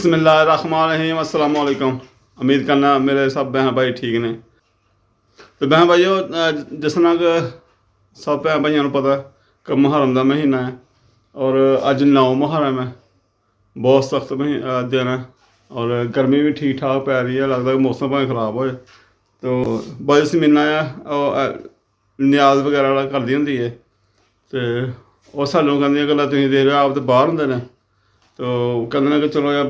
बिस्मिल्लाहिर्रहमानिर्रहीम अस्सलाम वालेकुम। उम्मीद करना मेरे सब बहन भाई ठीक ने। तो बहन भाईओ, जिस तरह कि सब भैन भाइयों को पता कि मुहर्रम का महीना है और अज 9 मुहर्रम है। बहुत सख्त दिन है और गर्मी भी ठीक ठाक पै रही है। लगता है मौसम भावें खराब हो तो बस महीना है न्याज वगैरह करती होंगी है। तो वह सानू कहती गल्लां तुसीं देख रहे हो, आप तो बाहर होंदे ने तो कहते कि चलो यार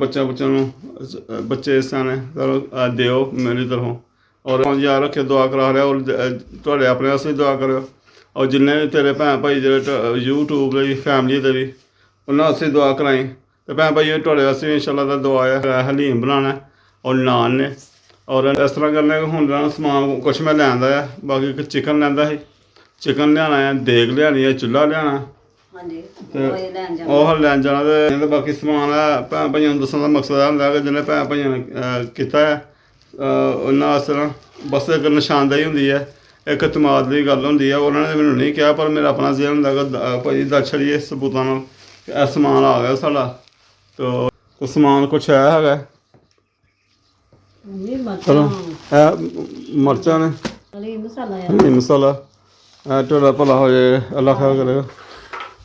बच्चे स्याने चलो दिओ मेरी तरफों और याद रखे दुआ करा रहा और थोड़े अपने आस्तै भी दुआ करो और जिन्ने भी तेरे भैन भाई जो यूट्यूब की फैमिली दे भी उन्होंने आस्तै दुआ कराई। तो भैन भाई थोड़े वास्ते भी इंशाल्लाह दा दुआ है। हलीम बनाना और नान ने और इस तरह करने हूँ समान कुछ मैं लैंदा है। बाकी चिकन लैंदा ही, चिकन लियाना है, देग लियानी है, चुल्हा लियाना ओह लैन जाना। तो बाकी समान है भैन भाइयों दस्सण का मकसद यह होंदा कि जिन्हें भैन भाइयों ने कीता है उन्होंने आस्तै ना बस एक निशानदेही होंदी है, एक तमाद की गल होंदी है। उन्होंने मैनू नहीं कहा पर मेरा अपना जेहा होंदा कि भाई दस छड़िए सबूतां नाल समान आ गया साढ़ा। तो समान कुछ है चलो मर्चां ने हलीम मसाला ढोडा भला हो जाए अल्लाह खैर करेगा।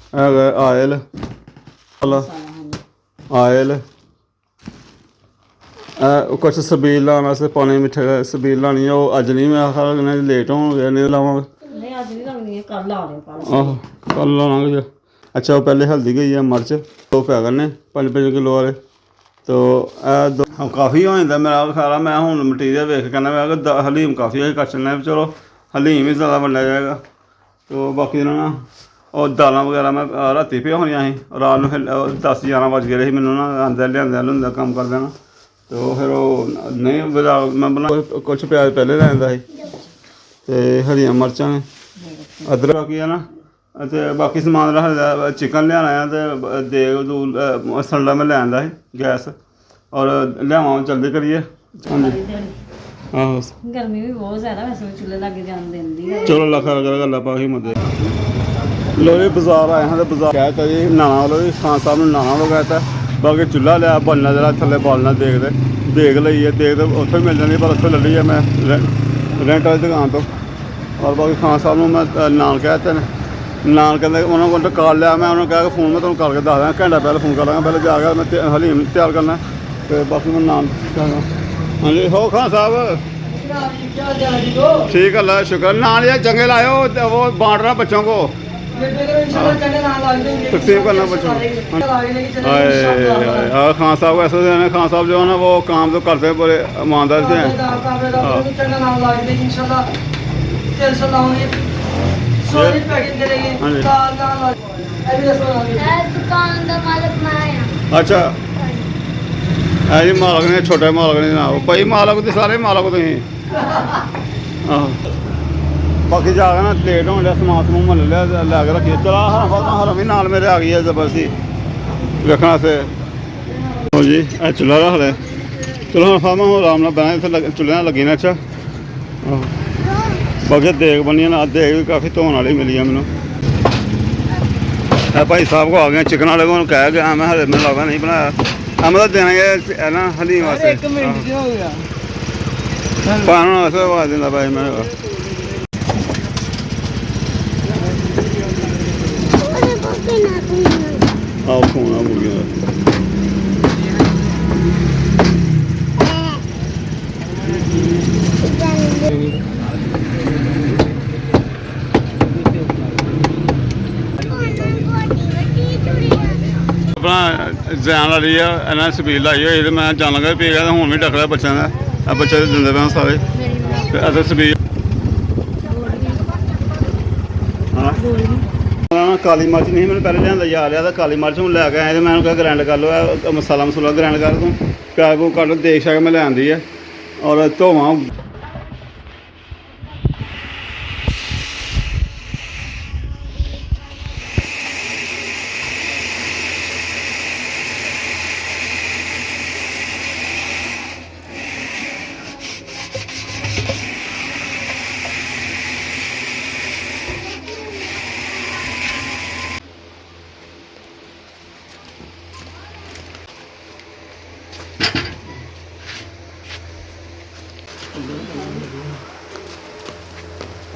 आयल आयल कुछ सबील लाने वास्ते पानी मिट्ठे सबील लानी है। वो अज नहीं, मैं आखा लेट हो गया नहीं लावांगे कल लावांगे। अच्छा वो पहले हल्दी गई है, मिर्च दो पै करने 5 किलो वाले। तो काफ़ी हो जाता मेरा ख्याल है। मैं हूँ मटीरियल वेख कहना मैं हलीम काफ़ी है कट चलना, चलो हलीम ही ज़्यादा बन जाएगा। तो बाकी ना और दालां वगैरह मैं राती पे होनी ही रात में 10-11 बज गए मैनू ना आंदे लिया कम्म कर देना। तो फिर वो नहीं मैं बना कुछ प्याज पहले लैंदा ही ते हरियां मर्चां ने अदरक बाकी है ना। तो बाकी समान रख चिकन लियाना है तो देग दूल सलड़ा में लैंदा ही गैस और लियावां जल्दी करिए। हाँ जी आहो गर्मी भी बहुत ज़्यादा वैसे चूल्हे लगे जान देंदी चलो लखा गल्ला पाही मत लो जी। बाजार आए हैं तो बाजार कहता जी नाना वालों जी खान साहब ने नाना वालों कहता। बाकी चूल्हा लिया बनना जरा थल्ले बालना देग लईए देग तो उत्थों मिल जाती पर उत्थों ले ली है मैं रेंट वाली दुकान तो। और बाकी खान साहब ने मैं नान कहते हैं नान कहते उन्होंने को कॉल लिया। मैं उन्होंने कहा कि फोन मैं तुम करके दस दें घंटा पहले फोन कर लगा पहले जाकर मैं हलीम तैयार करना तो बाकी मैं नान हाँ जी हो खान साहब ठीक है शुक्र। नान यार चंगे लाए वो बांट रहा बच्चों को तकसीम करना बच्चों हाँ। खान साहब ऐसे हैं, खान साहब जो है ना वो काम तो करते हैं बड़े ईमानदार से हैं। अच्छा है जी मालक ने छोटे मालक ने जनाब भाई मालक तो सारे मालक तुम आहो। बाकी जाकर ना लेट होने समान समूह मन लैके रखिए। चलो हर भी नाल मेरे आ गई है जबरदस्ती रखने से जी चूल्हा रख ले। चलो हम फार्म हूँ आराम से बहना इतने चूल्हे लगी ना। अच्छा बाकी देग बनी ना देग भी काफ़ी धोने वाली मिली है मैनू। भाई साहब को आ गए चिकन वाले को कह गया मैं हले मैंने लगता नहीं बनाया मतलब देना है ना हलीम वास्ते पाना वास्ते आवाज देना भाई मैं आओ फोन आ मुर्गियों अपना जैन वाली है इन्हें सबील लाई हुई तो मैं जान लगा पी गया तो हूँ भी डक रहा बच्चों का बच्चे दिंदे पे सारे तो सबील काली मिर्च नहीं मैंने पहले लिया याद रहा था काली मिर्च हूँ लैके आए तो मैं कहा ग्राइंड कर लो मसाला मसूला ग्राइंड कर तूं प्याज प्यूज कट देख शाग मैं लियांदी है और धोवां।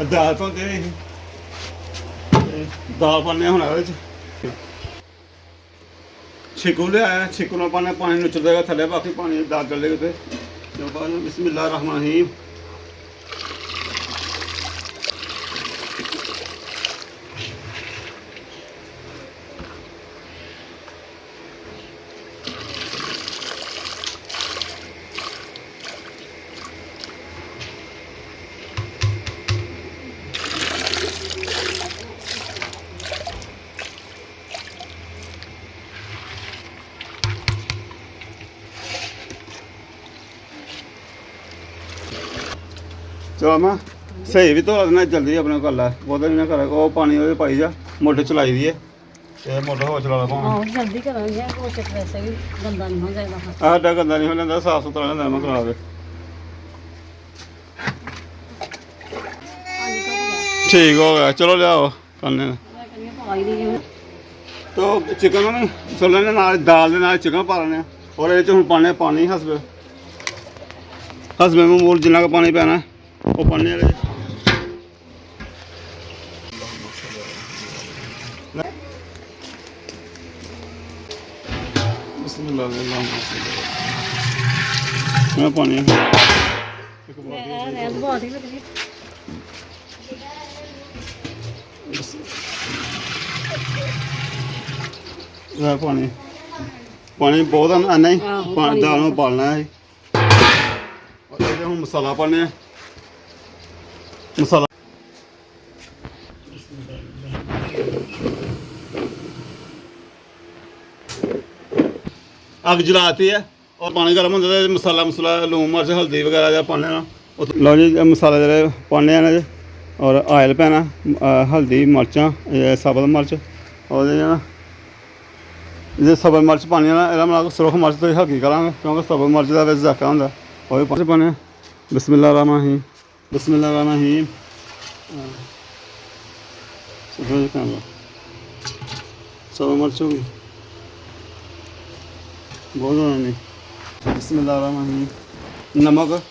ਦਾਲ ਪਾਉਂਦੇ ਨੇ ਦਾਲ ਪਾਉਂਦੇ ਹੁਣ ਇਹਦੇ ਚ ਛਿਕੂ ਲਿਆਇਆ ਛਿਕੂ ਨਾਲ ਪਾਣੀ ਨੁੱਚਰ ਦੇਗਾ ਥੱਲੇ ਬਾਕੀ ਪਾਣੀ ਦਾਲ ਡਲੇ ਤੇ ਜੋ ਬਾਅਦ ਬਿਸਮਿਲ੍ਲਾਹ ਰਹਿਮਾਨ ਰਹੀਮ ਚਲੋ ਮੈਂ ਸਹੀ ਵੀ ਧੋ ਦੇਣਾ ਜਲਦੀ ਆਪਣੇ ਕੋਲ ਲੈ ਉਹਦਾ ਨਹੀਂ ਨਾ ਕਰ ਉਹ ਪਾਣੀ ਉਹਦੇ ਪਾਈ ਜਾ ਮੋਟਰ ਚਲਾਈ ਦੀ ਹੈ ਤੇ ਮੋਟਰ ਹੋ ਚਲਾ ਲਾ ਭਾਵੇਂ ਆਹੋ ਜਲਦੀ ਕਰਾਂਗੇ ਕੋਸ਼ਿਸ਼ ਵੈਸੇ ਵੀ ਗੰਦਾ ਨਹੀਂ ਹੋ ਜਾਏਗਾ ਸਾਡਾ ਗੰਦਾ ਨਹੀਂ ਹੋ ਜਾਂਦਾ ਸਾਫ ਸੁਥਰਾ ਲੈਂਦਾ ਮੈਂ ਕਰਾ ਦੇ ਠੀਕ ਹੋ ਗਿਆ ਚਲੋ ਲਿਆਓ ਕਰਨੇ ਮੈਂ ਕਹਿੰਦੀ ਪਾਈ ਦੀ ਤੋ ਚਿਕਨ ਨੂੰ ਛੋਲੇ ਦੇ ਨਾਲ ਦਾਲ ਦੇ ਨਾਲ ਚਿਕਨ ਪਾ ਲੈਣੇ ਔਰ ਇਹਦੇ ਚ ਹੁਣ ਪਾਣੇ ਪਾਣੀ ਹਸਬੇ ਮੂਲ ਜਿੰਨਾ ਕੁ ਪਾਣੀ ਪੈਣਾ ਉਹ ਪਾਣੇ ਵਾਲੇ ਬਿਸਮਿਲ੍ਲਾਹ ਮੈਂ ਪਾਣੀ ਇਹ ਬਹੁਤ ਹੀ ਲੱਗਦੀ ਪਾਣੀ ਬਹੁਤ ਆ ਨਹੀਂ ਆਹੋ, ਪਾਣੀ ਦਾਲ ਨੂੰ ਪਾਲਣਾ ਹੈ ਔਰ ਇਹਦੇ ਹੁਣ ਮਸਾਲਾ ਪਾਣੇ ਮਸਾਲਾ ਅੱਗ ਜਲਾਤੀ ਹੈ ਔਰ ਪਾਣੀ ਗਰਮ ਹੁੰਦਾ ਤੇ ਮਸਾਲਾ ਲੂਣ ਮਿਰਚ ਹਲਦੀ ਵਗੈਰਾ ਜਾਂ ਪਾਣੇ ਨਾ ਲਓ ਜੀ ਮਸਾਲੇ ਜਿਹੜੇ ਪਾਣੇ ਆ ਨਾ ਔਰ ਆਇਲ ਪੈਣਾ ਹਲਦੀ ਮਿਰਚਾਂ ਸਾਬਤ ਮਿਰਚ ਔਰ ਜੇ ਸਬਜ਼ ਮਿਰਚ ਪਾਣੀ ਨਾ ਇਹਦਾ ਮਤਲਬ ਸੁਰਖ ਮਿਰਚ ਤੋਂ ਹਲਕੀ ਕਰਾਂਗੇ ਕਿਉਂਕਿ ਸਬਜ਼ ਮਿਰਚ ਦਾ ਵਿੱਚ ਜ਼ਾਕਾ ਹੁੰਦਾ ਉਹ ਵੀ ਪਾਣੀ ਪਾਣੇ ਬਿਸਮਿਲ੍ਲਾਹ ਰਹਿਮਾਨ ਰਹੀਮ ਬਿਸਮਿਲ੍ਲਾਹ ਰਹਿਮਾਨ ਰਹੀਮ ਸਬਜ਼ ਮਿਰਚ ਹੋ ਗਈ ਬਹੁਤ ਜ਼ਿਆਦਾ ਨਹੀਂ ਬਿਸਮਿਲ੍ਲਾਹ ਰਹਿਮਾਨ ਰਹੀਮ ਨਮਕ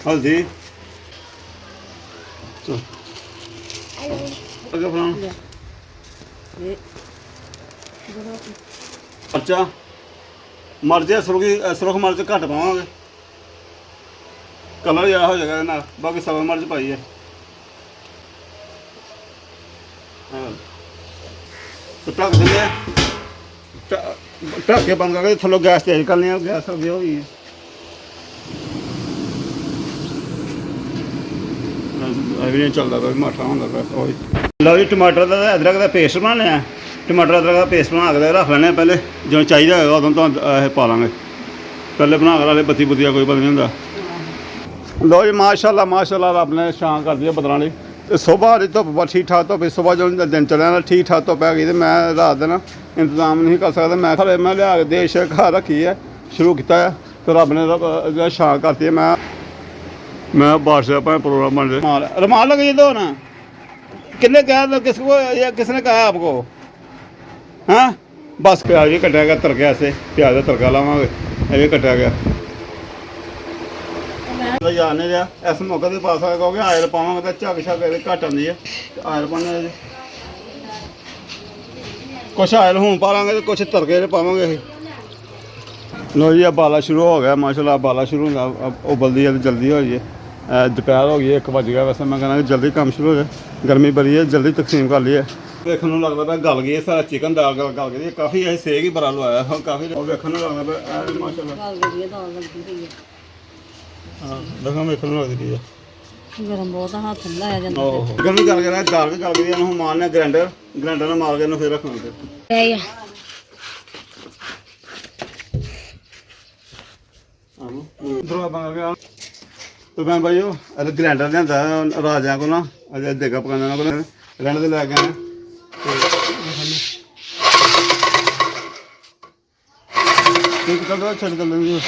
हल्दी चल आगे फलाना मर्चा मर्च सुरख मर्च घट पावे कलर ज्यादा हो जाएगा ना बाकी सब मर्च पाई है तो ढक देंगे ढक के बंद करके थल्लों गैस तेज करनी है गैस हो गई है अभी नहीं चलता कोई माठा होंगे लो जी टमाटर का अदरक का पेस्ट बनाने टमाटर अदरक का पेस्ट बना के रख लेने पहले जो चाहिए होगा उदों तो पा लेंगे पहले बना कर बत्ती बुत्तिया कोई पता नहीं होंगे लो जी माशाल्लाह रब ने शान कर दी बदलों की सुबह की धुप्प ठीक ठाक धुप्प सुबह जो दिन चलिया ठीक ठाक धुप्प है तो मैं रात दिन इंतजाम नहीं कर सकता मैं लिया के देश घर रखी है शुरू किया है तो रब ने शान करती है मैं बारिश का प्रोग्राम बन रहा रुमाल लगे दो ना किसने कहा किसने कहा आपको हाँ बस प्याज भी कटा गया तड़के ऐसे प्याज का तड़का लावे ये भी कटा गया याद नहीं रहा इस मौके पर पा सकते क्योंकि आयल पावे तो झग शग घट आती है आयल पाने कुछ आयल हूँ पा लेंगे तो कुछ तड़के पावे लो जी बाला शुरू हो गया माशाल्लाह बाला शुरू होगा उबलती है जल्दी हो जाए दोपहर हो गई 1 बज गया वैसे मैं कहना जल्दी काम शुरू हो जाए गर्मी बड़ी है जल्दी तकसीम कर ली है देखने को लगता है गल गई है सारा चिकन दाल गल गई काफ़ी है सेक ही बड़ा लवाया काफ़ी देखने को लगता है माशाल्लाह हाँ देखो देखने लगती पई है गरम बहुत हाथ लाया जाता गर्मी कर गया दाल भी गल गई है मारने ग्राइंडर मार के फिर रखना तो मैं भाई ग्राइंडर लिया राजा को ना अजय देगा पकाने को ग्राइंडर से लैके आए ਇੱਕ ਤਾਂ ਛੱਡ ਕਰ ਲੈਂਦੀ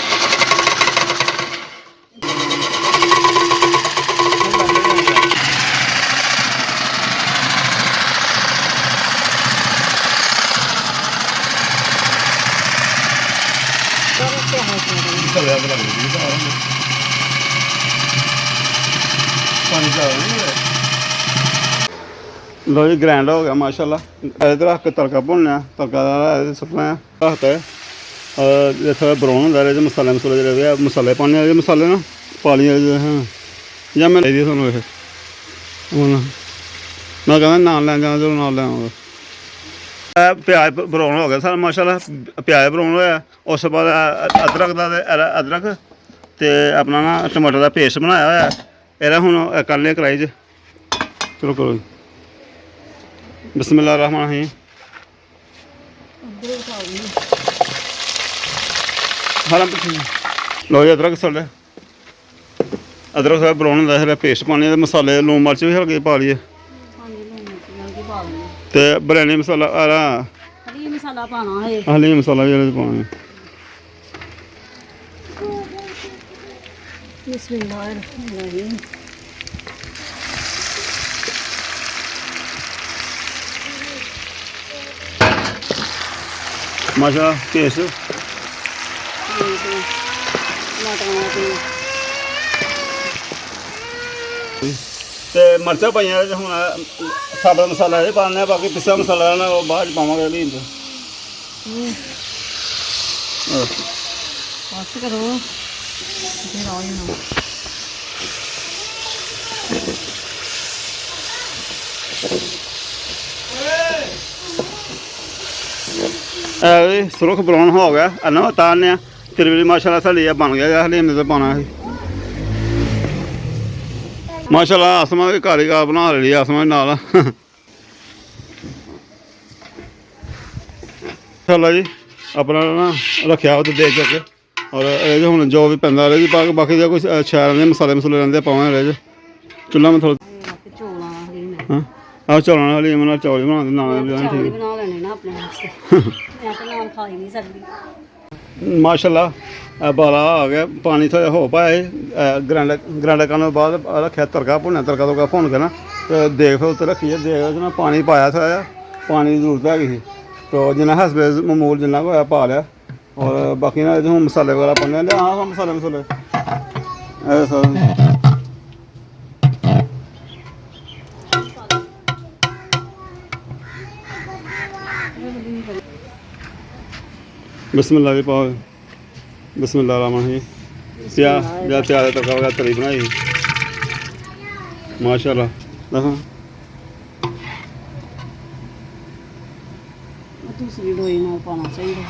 ਪਰ ਤੇ ਹੈ ਕਿ ਚੱਲਿਆ ਬਣਾ ਲਈ ਤਾਂ ਪਾਣੀ ਚਾ ਲੋ ਜੀ ਗ੍ਰੈਂਡ ਹੋ ਗਿਆ ਮਾਸ਼ਾਅੱਲਾ। ਇਧਰ ਰੱਖ ਕੇ ਤੜਕਾ ਭੁੰਨਿਆ, ਤੜਕਾ ਦਾ ਸੁੱਟਣਾ ਰੱਖਤਾ ਇਹ ਥੋੜਾ ਬਰਾਉਨ ਹੁੰਦਾ ਇਹਦੇ ਮਸਾਲੇ ਜਿਹੜੇ ਆ ਮਸਾਲੇ ਪਾਣੇ ਇਹਦੇ ਮਸਾਲੇ ਨਾ ਪਾ ਲਈ ਹਾਂ ਜਾਂ ਮੈਂ ਦੇ ਤੁਹਾਨੂੰ ਇਹ ਹੁਣ ਮੈਂ ਕਹਿੰਦਾ ਨਾਲ ਲੈ ਜਾਣਾ ਜਦੋਂ ਨਾਲ ਲੈ ਆਵਾਂਗਾ। ਇਹ ਪਿਆਜ਼ ਬਰਾਉਨ ਹੋ ਗਿਆ ਸਾਰਾ ਮਾਸ਼ਾਅੱਲਾ। ਪਿਆਜ਼ ਬਰਾਉਨ ਹੋਇਆ ਉਸ ਤੋਂ ਬਾਅਦ ਅਦਰਕ ਦਾ ਅਦਰਕ ਤੇ ਆਪਣਾ ਨਾ ਟਮਾਟਰ ਦਾ ਪੇਸਟ ਬਣਾਇਆ ਹੋਇਆ ਇਹਦਾ ਹੁਣ ਕਰ ਲਿਆ ਕੜਾਹੀ 'ਚ। ਚਲੋ ਕਰੋ ਜੀ ਬਿਸਮਿਲ੍ਲਾਹ ਰਹਿਮਾਨ ਰਹੀਮ। ਲਓ ਜੀ ਅਦਰਕ ਸੜ ਅਦਰਕ ਸਾਰਾ ਬਰਾਉਨ ਹੁੰਦਾ ਹੈ ਪੇਸਟ ਪਾਉਣੀ ਮਸਾਲੇ ਲੂਣ ਮਿਰਚ ਵੀ ਹਲਕੇ ਪਾ ਲਈਏ ਤੇ ਬਿਰਿਆਨੀ ਮਸਾਲਾ ਹਰੀ ਮਸਾਲਾ ਪਾਣਾ ਹੈ ਹਲੀ ਮਸਾਲਾ ਵੀ ਇਹਦੇ 'ਚ ਪਾਉਣਾ ਬਿਸਮਿਲ੍ਲਾਹਿਰਰਹਿਮਾਨਿਰਰਹੀਮ। ਮਾਸ਼ਾ ਪੇਸਟ ਤੇ ਮਿਰਚਾਂ ਪਾਈਆਂ ਇਹਦੇ 'ਚ ਹੁਣ ਸਾਬਤ ਮਸਾਲਾ ਇਹ ਪਾਉਣਾ ਬਾਕੀ ਪਿੱਸਾ ਮਸਾਲਾ ਨਾ ਉਹ ਬਾਅਦ 'ਚ ਪਾਵਾਂਗੇ ਅਗਲੀ ਬਸ ਕਰੋ ਫਿਰ ਆਓ ਨਾ ਸੁਰਖ ਬਰਾਉਨ ਹੋ ਗਿਆ ਇਹਨਾਂ ਉਤਾਰਨੇ ਆ ਫਿਰ ਵੀ ਮਾਸ਼ਾਅੱਲਾ ਸਾਡੀ ਇਹ ਬਣ ਗਿਆ ਹਲੀਮ ਤੇ ਪਾਉਣਾ ਸੀ ਮਾਸ਼ਾਅੱਲਾ। ਆਸਮਾ ਵੀ ਕਾਰੀਗਰ ਬਣਾ ਲਈ ਆਸਮਾ ਨਾਲ ਮਾਸ਼ਾਅੱਲਾ ਜੀ ਆਪਣਾ ਨਾ ਰੱਖਿਆ ਉਹ ਤੇ ਦੇਖ ਕੇ ਔਰ ਇਹ ਹੁਣ ਜੋ ਵੀ ਪੈਂਦਾ ਰਹੇ ਜੀ ਬਾਕੀ ਦਾ ਕੁਛ ਸ਼ਹਿਰਾਂ ਦੇ ਮਸਾਲੇ ਮਸੂਲੇ ਰਹਿੰਦੇ ਪਾਵਾਂ ਰਹੇ ਚੁੱਲ੍ਹਾ ਮੈਂ ਥੋੜਾ ਚੌਲਾਂ ਹਰੀਮ ਹਾਂ ਆਹ ਚੌਲਾਂ ਵਾਲੀ ਨਾਲ ਚੌਲ ਬਣਾਉਂਦੇ ਨਾਲ ਵੀ ਠੀਕ ਬਣਾ ਲੈਣੇ ਨਾ ਆਪਣੇ ਵਾਸਤੇ ਮੈਂ ਤਾਂ ਨਾਲ ਖਾ ਹੀ ਨਹੀਂ ਸਕਦੀ। ਮਾਸ਼ਾਅੱਲਾ ਬਾਲਾ ਆ ਗਿਆ ਪਾਣੀ ਥੋੜ੍ਹਾ ਹੋ ਪਾਇਆ ਗ੍ਰਾਂਡ ਕਰਨ ਤੋਂ ਬਾਅਦ ਰੱਖਿਆ ਤੜਕਾ ਭੁੰਨਿਆ ਤੜਕਾ ਭੁੰਨ ਕੇ ਨਾ ਤੇ ਦੇਖ ਫਿਰ ਉੱਤੇ ਰੱਖੀ ਦੇਖ ਨਾ ਪਾਣੀ ਪਾਇਆ ਥੋੜ੍ਹਾ ਜਿਹਾ ਪਾਣੀ ਦੀ ਜ਼ਰੂਰਤ ਹੈਗੀ ਸੀ ਤੋ ਜਿੰਨਾ ਹਸਬੇ ਮਾਮੂਲ ਜਿੰਨਾ ਕੁ ਹੋਇਆ ਪਾ ਲਿਆ ਔਰ ਬਾਕੀ ਨਾ ਇਹਦੇ ਹੁਣ ਮਸਾਲੇ ਵਗੈਰਾ ਪਾਉਂਦੇ ਨੇ ਹਾਂ ਮਸਾਲੇ ਇਹ ਸਭ ਬਿਸਮਿਲ੍ਲਾਹ ਵੀ ਪਾਓ ਬਿਸਮਿਲ੍ਲਾਹ ਰਹਿਮਾਨ ਰਹੀਮ। ਤਿਆਰ ਤੜਕਾ ਵਗੈਰਾ ਤਰੀ ਬਣਾਈ ਮਾਸ਼ਾਅੱਲਾ ਦੇਖੋ ਦੂਸਰੀ ਲੋਈ ਨਾਲ ਪਾਉਣਾ ਚਾਹੀਦਾ।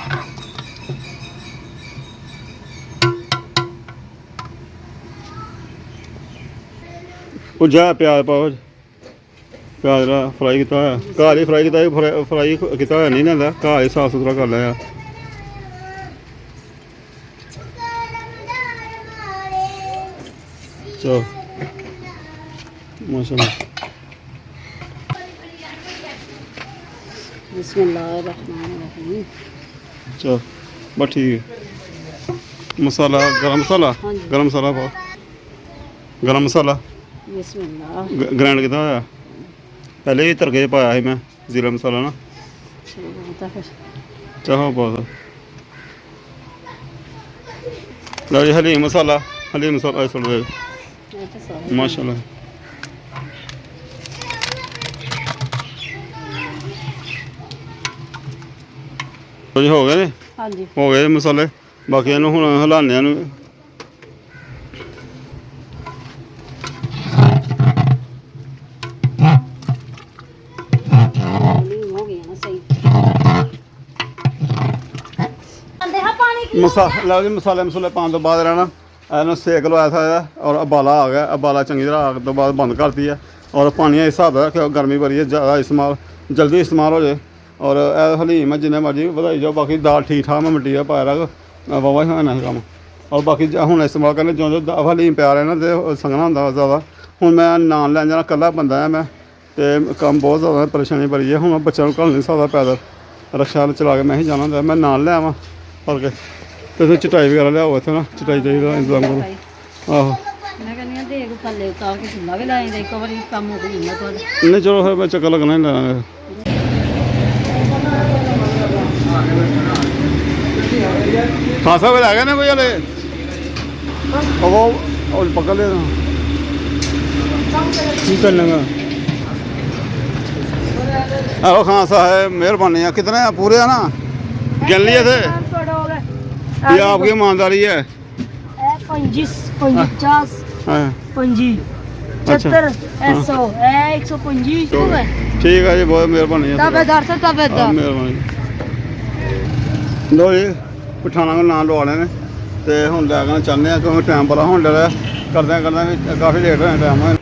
ਉਹ ਜਾ ਪਿਆਜ਼ ਪਾਓ ਪਿਆਜ਼ ਦਾ ਫਰਾਈ ਕੀਤਾ ਹੋਇਆ ਘਰ ਹੀ ਫਰਾਈ ਕੀਤਾ ਫਰਾਈ ਕੀਤਾ ਹੋਇਆ ਨਹੀਂ ਲੈਂਦਾ ਘਰ ਹੀ ਸਾਫ਼ ਸੁਥਰਾ ਕਰ ਲਿਆ ਚਲੋ ਮਾਸ਼ਾਅੱਲਾ। ਬਿਸਮਿਲ੍ਲਾਹਿਰਰਹਿਮਾਨਿਰਰਹੀਮ। ਚਲੋ ਬਸ ਠੀਕ ਹੈ। ਮਸਾਲਾ ਗਰਮ ਮਸਾਲਾ ਪਾਓ ਗਰਮ ਮਸਾਲਾ ਬਿਸਮਿਲ੍ਲਾਹ ਗ੍ਰਾਈਂਡ ਕੀਤਾ ਹੋਇਆ ਪਹਿਲੇ ਹੀ ਤੜਕੇ 'ਚ ਪਾਇਆ ਸੀ ਮੈਂ ਜ਼ੀਰਾ ਮਸਾਲਾ ਨਾ ਤਾਂ ਫਿਰ ਚਾਹੋ ਬਹੁਤ ਲਓ ਜੀ ਹਲੀਮ ਮਸਾਲਾ ਸੁੱਟ ਦੇ ਇਹ ਤਾਂ ਸਾਰਾ ਮਾਸ਼ਾਅੱਲਾ। ਕੁਝ ਹੋ ਗਏ ਨੇ ਹਾਂਜੀ ਹੋ ਗਏ ਮਸਾਲੇ ਬਾਕੀ ਇਹਨੂੰ ਹੁਣ ਹਿਲਾਉਂਦੇ ਨੂੰ ਹੋ ਗਿਆ ਨਾ ਸਹੀ ਅੰਦੇ ਹਾਂ ਪਾਣੀ ਲਓ ਜੀ ਮਸਾਲੇ ਪਾਉਣ ਤੋਂ ਬਾਅਦ ਰਹਿਣਾ ਇਹਨੂੰ ਸੇਕ ਲਵਾਇਆ था ਔਰ ਉਬਾਲਾ ਆ ਗਿਆ ਉਬਾਲਾ ਚੰਗੀ ਤਰ੍ਹਾਂ ਆਉਣ ਤੋਂ ਬਾਅਦ ਬੰਦ ਕਰਤੀ ਹੈ ਔਰ ਪਾਣੀ ਇਸ ਹਿਸਾਬ ਦਾ ਰੱਖਿਆ ਗਰਮੀ ਬੜੀ ਹੈ ਜ਼ਿਆਦਾ ਇਸਤੇਮਾਲ ਜਲਦੀ ਇਸਤੇਮਾਲ ਹੋ ਜਾਏ ਔਰ ਇਹ ਹਲੀਮ ਜਿੰਨੇ ਮਰਜ਼ੀ ਵਧਾਈ ਜਾਓ ਬਾਕੀ ਦਾਲ ਠੀਕ ਠਾਕ ਮੈਂ ਮਿੱਟੀ ਦਾ ਪਾਇਆ ਰੱਖ ਵਾਵਾ ਹੀ ਹੋਣਾ ਸੀ ਕੰਮ ਔਰ ਬਾਕੀ ਹੁਣ ਇਸਤੇਮਾਲ ਕਰਨੇ ਜਿਉਂ ਹਲੀਮ ਪਿਆ ਰਿਹਾ ਨਾ ਤੇ ਸੰਘਣਾ ਹੁੰਦਾ ਜ਼ਿਆਦਾ ਹੁਣ ਮੈਂ ਨਾਨ ਲੈਣ ਜਾਣਾ ਇਕੱਲਾ ਬੰਦਾ ਮੈਂ ਤੇ ਕੰਮ ਬਹੁਤ ਜ਼ਿਆਦਾ ਪਰੇਸ਼ਾਨੀ ਬੜੀ ਹੈ ਹੁਣ ਬੱਚਿਆਂ ਨੂੰ ਘੱਲ ਨਹੀਂ ਸਕਦਾ ਪੈਦਲ ਰਕਸ਼ਾ ਚਲਾ ਕੇ ਮੈਂ ਹੀ ਜਾਣਾ ਹੁੰਦਾ ਮੈਂ ਨਾਲ ਲੈ ਆਵਾਂ ਫੜ ਕੇ ਤੇ ਇੱਥੇ ਚਟਾਈ ਵਗੈਰਾ ਲਿਆਓ ਇੱਥੇ ਨਾ ਚਟਾਈ ਦਾ ਇੰਤਜ਼ਾਮ ਕਰੋ ਆਹੋ ਮੈਂ ਕਹਿੰਦੀ ਆ ਦੇਖ ਥੱਲੇ ਉਤਾਰ ਕੇ ਚੁੱਲ੍ਹਾ ਵੀ ਲਾਏ ਦੇ ਇੱਕ ਵਾਰੀ ਕੰਮ ਹੋ ਗਿਆ ਤੁਹਾਡਾ ਨਹੀਂ ਚਲੋ ਫਿਰ ਮੈਂ ਚੱਕਰ ਲੱਗਣਾ ਹੀ ਲੈਣਾ ਖਾਸਾ ਵੇ ਲੱਗਾ ਨਾ ਕੋਈ ਹਲੇ ਉਹ ਪਕੜ ਲਿਆ ਕੀ ਕਰਨਾ ਆਓ ਖਾਨ साहब मेहरबानी है कितने हैं पूरे है ना गिन लिए थे ये आपकी ईमानदारी है 25 50 हाँ 25 अच्छा 100 125 हो गए ठीक है जी बहुत मेहरबानी है तबेदार से तबेदार हाँ, मेहरबानी लो जी पठाना को नाम लवा लेने ते हुण लैके चाहते हैं क्योंकि टाइम बड़ा होने लगा करदे काफ़ी लेट होने टाइम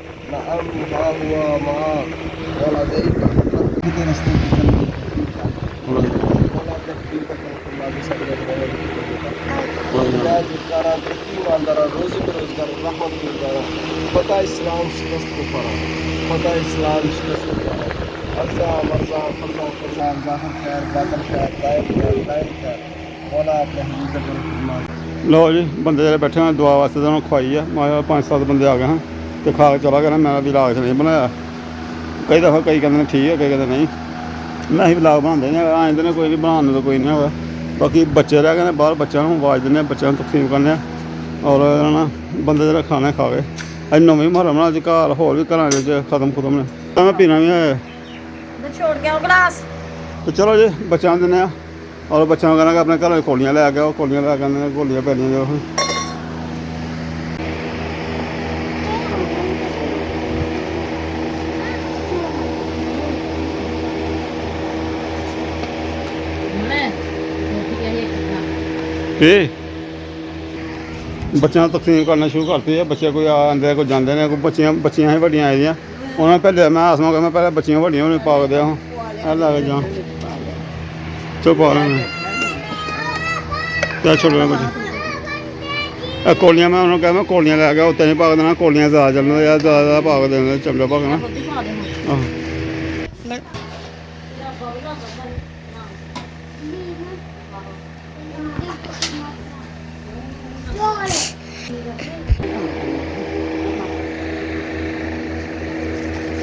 पता इस्लाम शिकस्त को फरा पता इस्लाम शिकस्त को फरा अर्जा मर्जा फजा फजा जाहर खैर बादल खैर दायर खैर दायर खैर मौला अपने हबीब का फरमान लो जी बंदे ਜਿਹੜੇ ਬੈਠੇ ਨੇ ਦੁਆ ਵਾਸਤੇ ਤਾਂ ਉਹਨੂੰ ਖਵਾਈ ਆ ਮੈਂ 5-7 ਬੰਦੇ ਆ ਗਏ ਹਾਂ ਤੇ ਖਾ ਕੇ ਚਲਾ ਗਿਆ ਮੈਂ ਵੀ ਲਾਗ ਚ ਨਹੀਂ ਬਣਾਇਆ ਕਈ ਦਫਾ ਕਈ ਕਹਿੰਦੇ ਨੇ ਠੀਕ ਹੈ ਕਈ ਕਹਿੰਦੇ ਨਹੀਂ ਮੈਂ ਹੀ ਵਲੌਗ ਬਣਾਉਂਦੇ ਨੇ ਆਉਂਦੇ ਨੇ ਕੋਈ ਨਹੀਂ ਬਣਾਉਣ ਨੂੰ ਕੋਈ ਨਹੀਂ ਹੋਇਆ ਬਾਕੀ ਬੱਚੇ ਰਹਿ ਗਏ ਨੇ ਬਾਹਰ ਬੱਚਿਆਂ ਨੂੰ ਆਵਾਜ਼ ਦਿੰਦੇ ਬੱਚਿਆਂ ਨੂੰ ਤਕਸੀਮ ਕਰਨੇ ਆ ਔਰ ਨਾ ਬੰਦੇ ਜਿਹੜਾ ਖਾਣਾ ਖਾ ਗਏ ਅੱਜ ਨਵੇਂ ਮੁਹੱਰਮ ਨਾਲ ਅੱਜ ਘਰ ਹੋਰ ਵੀ ਘਰਾਂ ਦੇ ਵਿੱਚ ਖਤਮ ਨੇ ਤਾਂ ਮੈਂ ਪੀਣਾ ਵੀ ਹੈ छोड़ के आओ गिलास ਤੇ ਚਲੋ ਜੀ ਬੱਚਿਆਂ ਨੂੰ ਦਿੰਦੇ ਆ ਔਰ ਬੱਚਿਆਂ ਨੂੰ ਕਹਿੰਦਾ ਕਿ ਆਪਣੇ ਘਰ ਕੋਲੀਆਂ ਲੈ ਕੇ ਆਓ ਕੋਲੀਆਂ ਲੈ ਕੇ ਆਉਂਦੇ ਨੇ ਕੋਲੀਆਂ ਪੈਣੀਆਂ ਜੋ ਇਹ ਬੱਚਿਆਂ ਨੂੰ ਤਕਸੀਮ ਕਰਨਾ ਸ਼ੁਰੂ ਕਰਤੀ ਹੈ ਬੱਚੇ ਕੋਈ ਆਉਂਦੇ ਕੋਈ ਜਾਂਦੇ ਨੇ ਕੋਈ ਬੱਚੀਆਂ ਹੀ ਵੱਡੀਆਂ ਆਈਆਂ ਉਹਨਾਂ ਪਹਿਲੇ ਮੈਂ ਆਸਮਾ ਕਿ ਮੈਂ ਪਹਿਲਾਂ ਬੱਚੀਆਂ ਵੱਡੀਆਂ ਉਹਨੇ ਪਾ ਕੇ ਦਿਆ ਹਾਂ ਲੱਗ ਜਾ ਚੋ ਪਾ ਲੈਣਾ ਕਿਆ ਛੋੜਨਾ ਬੱਚੇ ਇਹ ਕੋਲੀਆਂ ਮੈਂ ਉਹਨੂੰ ਕਹਿੰਦਾ ਕੋਲੀਆਂ ਲੈ ਗਿਆ ਉੱਤੇ ਨਹੀਂ ਪਾ ਕੇ ਦੇਣਾ ਕੋਲੀਆਂ ਜ਼ਿਆਦਾ ਚੱਲਣਾ ਯਾਰ ਜ਼ਿਆਦਾ ਪਾ ਕੇ ਦੇਣਾ ਚਮੜਾ ਪਾ ਕੇ ਨਾ ਆਹੋ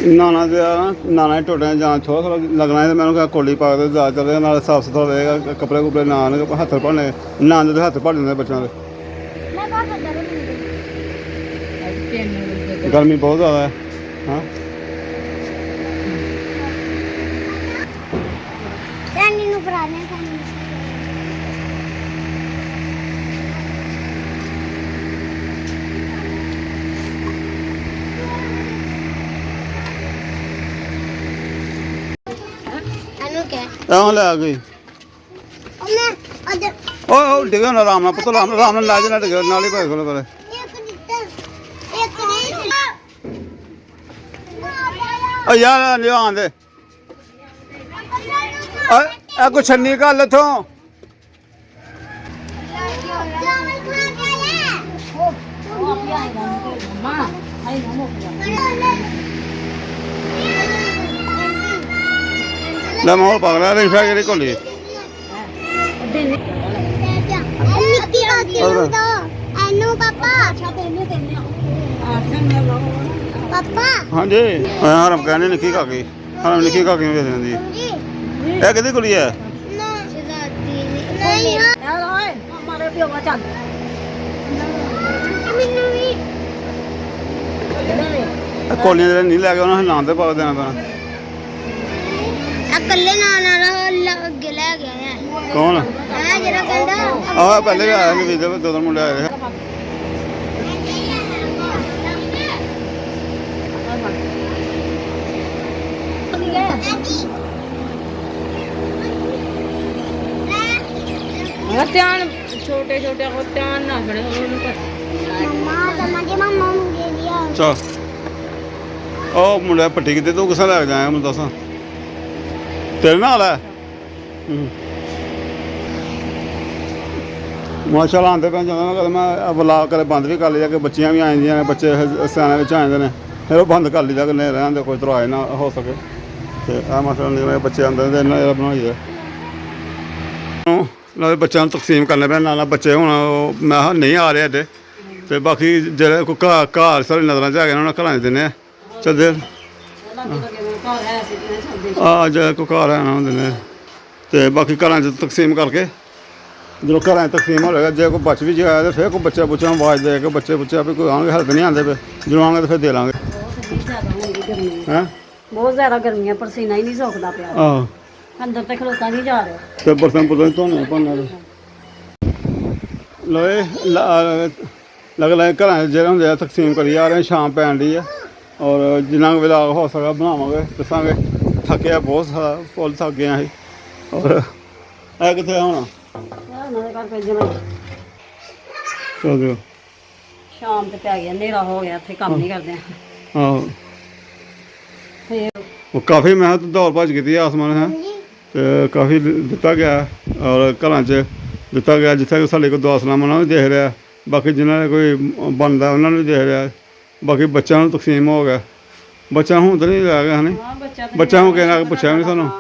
ਨਾਨਾ ਦੇ ਨਾਨਾ ਹੀ ਟੋਟਿਆਂ ਜਾਂ ਥੋੜਾ ਲੱਗਣਾ ਹੈ ਤੇ ਮੈਨੂੰ ਕਿਹਾ ਕੋਲੀ ਪਾ ਕੇ ਜ਼ਿਆਦਾ ਚੱਲੇਗਾ ਨਾਲ ਸਾਫ ਸੁਥਰਾ ਰਹੇਗਾ ਕੱਪੜੇ ਕੁਪੜੇ ਨਾ ਹੱਥ ਭਰਨੇ ਨਾਨ ਦੇ ਹੱਥ ਭਰ ਦਿੰਦੇ ਬੱਚਿਆਂ ਦੇ ਗਰਮੀ ਬਹੁਤ ਜ਼ਿਆਦਾ ਹੈ ਹਾਂ ਰਾਨੀ ਨੂੰ ਫਰਾਣੇ ਐਂ ਲੈ ਆ ਗਈ ਮੈਂ ਅਦਰ ਓਏ ਡਿੱਗਾ ਨਾ ਆਰਾਮ ਨਾਲ ਪੁੱਤ ਆਰਾਮ ਨਾਲ ਲਾ ਜਣਾ ਡਿੱਗਾ ਨਾਲ ਹੀ ਭਾਈ ਕੋਲ ਪਰ ਇੱਕ ਦਿੱਤਾ ਇੱਕ ਨਹੀਂ ਓ ਯਾਰ ਲਿਓ ਆਂਦੇ ਆ ਕੋ ਛੰਨੀ ਗੱਲ ਇਥੋਂ ਲੈ ਮਾਹੌਲ ਪਗਲਾ ਰਹੀ ਫਾ ਜਿਹੜੀ ਕੋਲੀ ਨਿੱਕੀ ਕਾਕੀ ਨੂੰ ਦੋ ਐਨੂੰ ਪਾਪਾ ਪਾਪਾ ਹਾਂਜੀ ਹਰਮ ਕਹਿੰਦੇ ਨਿੱਕੀ ਕਾਕੀ ਹਰਮ ਨਿੱਕੀ ਕਾਕੀ ਨੂੰ ਵੇਚ ਦਿੰਦੀ ਇਹ ਕਿਹਦੀ ਕੁੜੀ ਹੈ ਨਾ ਸ਼ਜ਼ਾਦੀ ਨਹੀਂ ਓਏ ਮਾਰੇ ਪਿਓ ਚੱਲ ਮੈਨੂੰ ਵੀ ਇਹ ਕੋਲੀਆਂ ਜਿਹੜੇ ਨਹੀਂ ਲੈ ਕੇ ਉਹਨਾਂ ਨੂੰ ਨਾਂ ਤੇ ਪਾ ਦੇਣਾ ਪੈਣਾ ਇਕੱਲੇ ਨਾਲ ਅੱਗੇ ਲੈ ਗਿਆ ਹੈ ਕੌਣ ਆ ਜਿਹੜਾ ਕਹਿੰਦਾ ਆਹ ਪਹਿਲੇ ਵੀ ਆਇਆ ਸੀ ਵੀਜ਼ੇ 'ਤੇ ਦੋ ਮੁੰਡੇ ਆਏ ਸੀ ਧਿਆਨ ਛੋਟੇ ਛੋਟੇ ਕੋ ਧਿਆਨ ਨਾ ਖੜੇ ਉਹਨੂੰ ਮਮਾ ਤਮਾਗੇ ਮਮਾ ਨੂੰ ਦੇ ਦਿਆ ਚਲ ਉਹ ਮੁੰਡਾ ਪੱਟੀ ਕਿਤੇ ਤੂੰ ਕਿੱਥੇ ਲੈ ਕੇ ਜਾਇਆ ਮੈਨੂੰ ਦੱਸ ਤੇਰੇ ਨਾਲ ਹੈ ਮਾਸ਼ਾਅੱਲਾ ਆਂਦੇ ਪੈ ਜਾਂਦਾ ਮੈਂ ਕਦੇ ਮੈਂ ਵਲੌਗ ਕਦੇ ਬੰਦ ਵੀ ਕਰ ਲਿਆ ਕਿ ਬੱਚੀਆਂ ਵੀ ਆ ਜਾਂਦੀਆਂ ਨੇ ਬੱਚੇ ਸਿਆਣੇ ਵਿੱਚ ਆ ਜਾਂਦੇ ਨੇ ਫਿਰ ਉਹ ਬੰਦ ਕਰ ਲਈਦਾ ਕਿ ਨਹੀਂ ਰਹਿਣ ਦੇ ਕੋਈ ਤਰ੍ਹਾਂ ਨਾ ਹੋ ਸਕੇ ਤੇ ਆ ਮਾਸ਼ਾਅੱਲਾ ਨਿਕਲੇ ਬੱਚੇ ਆਉਂਦੇ ਨੇ ਇਹਨਾਂ ਦਾ ਬਣਾਈਦਾ ਨਾਲੇ ਬੱਚਿਆਂ ਨੂੰ ਤਕਸੀਮ ਕਰਨੇ ਪੈਣ ਨਾਲ ਬੱਚੇ ਹੁਣ ਮੈਂ ਕਿਹਾ ਨਹੀਂ ਆ ਰਹੇ ਅੱਡੇ ਤੇ ਬਾਕੀ ਜਿਹੜੇ ਕੋਈ ਘਰ ਸਾਰੇ ਨਜ਼ਰਾਂ 'ਚ ਹੈਗੇ ਉਹਨਾਂ ਨੂੰ ਘਰਾਂ 'ਚ ਦਿੰਦੇ ਆ ਚੱਲਦੇ ਘਰ ਹੈ ਸੀ ਕਿਹਨੇ ਛੱਡੇ ਆ ਜੇ ਕੋਈ ਘਰ ਹੈ ਨਾ ਦਿੰਦੇ ਆ ਤੇ ਬਾਕੀ ਘਰਾਂ 'ਚ ਤਕਸੀਮ ਕਰਕੇ ਜਦੋਂ ਘਰਾਂ 'ਚ ਤਕਸੀਮ ਹੋ ਜਾਏਗਾ ਜੇ ਕੋਈ ਬਚ ਵੀ ਜਾਇਆ ਤੇ ਫਿਰ ਕੋਈ ਬੱਚਾ ਬੁੱਚਾ ਨੂੰ ਆਵਾਜ਼ ਦੇ ਕੇ ਬੱਚੇ ਵੀ ਕੋਈ ਆਉਣਗੇ ਹੈਲਪ ਨਹੀਂ ਆਉਂਦੇ ਪਏ ਜਦੋਂ ਆਉਣਗੇ ਤਾਂ ਫਿਰ ਦੇ ਲਾਂਗੇ ਬਹੁਤ ਜ਼ਿਆਦਾ ਹੁੰਦੀ ਗਰਮੀ ਹੈਂ ਬਹੁਤ ਜ਼ਿਆਦਾ ਗਰਮੀ ਆ ਪਸੀਨਾ ਹੀ ਨਹੀਂ ਸੁੱਕਦਾ ਪਿਆ ਆਹੋ ਅੰਦਰ ਤੇ ਖਲੋਤਾ ਨਹੀਂ ਜਾ ਰਿਹਾ ਤੇ ਬਰਤਨ ਪੁਰਤਨ ਧੋਣੇ ਪਾਉਣੇ ਲੋਏ ਲੱਗ ਘਰਾਂ 'ਚ ਜਿਹੜੇ ਹੁੰਦੇ ਆ ਤਕਸੀਮ ਕਰੀ ਜਾ ਰਹੇ ਸ਼ਾਮ ਪੈਣ ਦੀ ਆ ਔਰ ਜਿੰਨਾ ਕੁ ਵੇਲਾ ਹੋ ਸਕਦਾ ਬਣਾਵਾਂਗੇ ਦੱਸਾਂਗੇ ਥੱਕਿਆ ਬਹੁਤ ਸਾਰਾ ਫੁੱਲ ਥੱਕ ਗਏ ਅਸੀਂ ਔਰ ਇਹ ਕਿੱਥੇ ਹੋਣਾ ਉਹਨਾਂ ਦੇ ਘਰ ਭੇਜਣਾ ਚਲ ਦਿਓ ਸ਼ਾਮ ਤੇ ਪੈ ਗਿਆ ਹਨੇਰਾ ਹੋ ਗਿਆ ਇੱਥੇ ਕੰਮ ਨਹੀਂ ਕਰਦੇ ਆਹੋ ਫੇਰ ਉਹ ਕਾਫੀ ਮੈਂ ਕਿਹਾ ਦੌੜ ਭੱਜ ਕੀਤੀ ਆਸਮਾਨ ਹੈ ਤੇ ਕਾਫੀ ਦਿੱਤਾ ਗਿਆ ਔਰ ਘਰਾਂ 'ਚ ਦਿੱਤਾ ਗਿਆ ਜਿੱਥੇ ਕਿ ਸਾਡੇ ਕੋਲ ਦੁਆਸਲਾਮ ਉਹਨਾਂ ਨੂੰ ਦੇਖ ਰਿਹਾ ਬਾਕੀ ਜਿਨ੍ਹਾਂ ਨੇ ਕੋਈ ਬਣਦਾ ਉਹਨਾਂ ਨੂੰ ਵੀ ਦੇਖ ਰਿਹਾ ਬਾਕੀ ਬੱਚਿਆਂ ਨੂੰ ਤਕਸੀਮ ਹੋ ਗਿਆ ਬੱਚਾ ਹੁਣ ਤਾਂ ਨਹੀਂ ਲੈ ਗਿਆ ਹਨੇ ਹਾਂ ਬੱਚਾ ਹੁਣ ਕਿਸੇ ਨੇ ਪੁੱਛਿਆ ਵੀ ਨਹੀਂ ਸਾਨੂੰ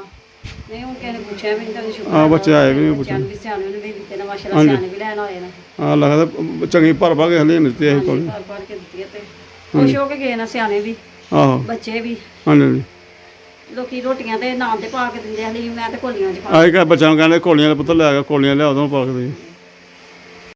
ਨਹੀਂ ਹੁਣ ਕਿਸੇ ਨੇ ਪੁੱਛਿਆ ਵੀ ਨਹੀਂ ਤਾਂ ਸ਼ੁਕਰ ਹਾਂ ਬੱਚੇ ਆਏ ਵੀ ਨਹੀਂ ਪੁੱਛੇ ਬੱਚਿਆਂ ਨੂੰ ਵੀ ਸਿਆਣੇ ਨੂੰ ਵੀ ਦਿੱਤੇ ਨਾ ਮਾਸ਼ਾਅੱਲਾ ਸਿਆਣੇ ਵੀ ਲੈਣ ਆਏ ਨੇ ਹਾਂ ਲੱਗਦਾ ਚੰਗੀ ਭਰ ਕੇ ਹਲੇ ਦਿੱਤੀ ਅਸੀਂ ਕੋਲ ਭਰ ਭਰ ਕੇ ਦਿੱਤੀ ਹੈ ਤੇ ਖੁਸ਼ ਹੋ ਕੇ ਗਏ ਨਾ ਸਿਆਣੇ ਵੀ ਆਹੋ ਬੱਚੇ ਵੀ ਹਾਂਜੀ ਹਾਂਜੀ ਲੋਕੀ ਰੋਟੀਆਂ ਤੇ ਨਾਮ ਤੇ ਪਾ ਕੇ ਦਿੰਦੇ ਹਲੀ ਮੈਂ ਤੇ ਕੋਲੀਆਂ 'ਚ ਪਾ ਆਏ ਕਿ ਬੱਚਿਆਂ ਨੂੰ ਕਹਿੰਦੇ ਕੋਲੀਆਂ ਦੇ ਪੁੱਤਰ ਲੈ ਕੇ ਕੋਲੀਆਂ ਲਿਆ ਉਦੋਂ ਪਾ ਕੇ ਦੇ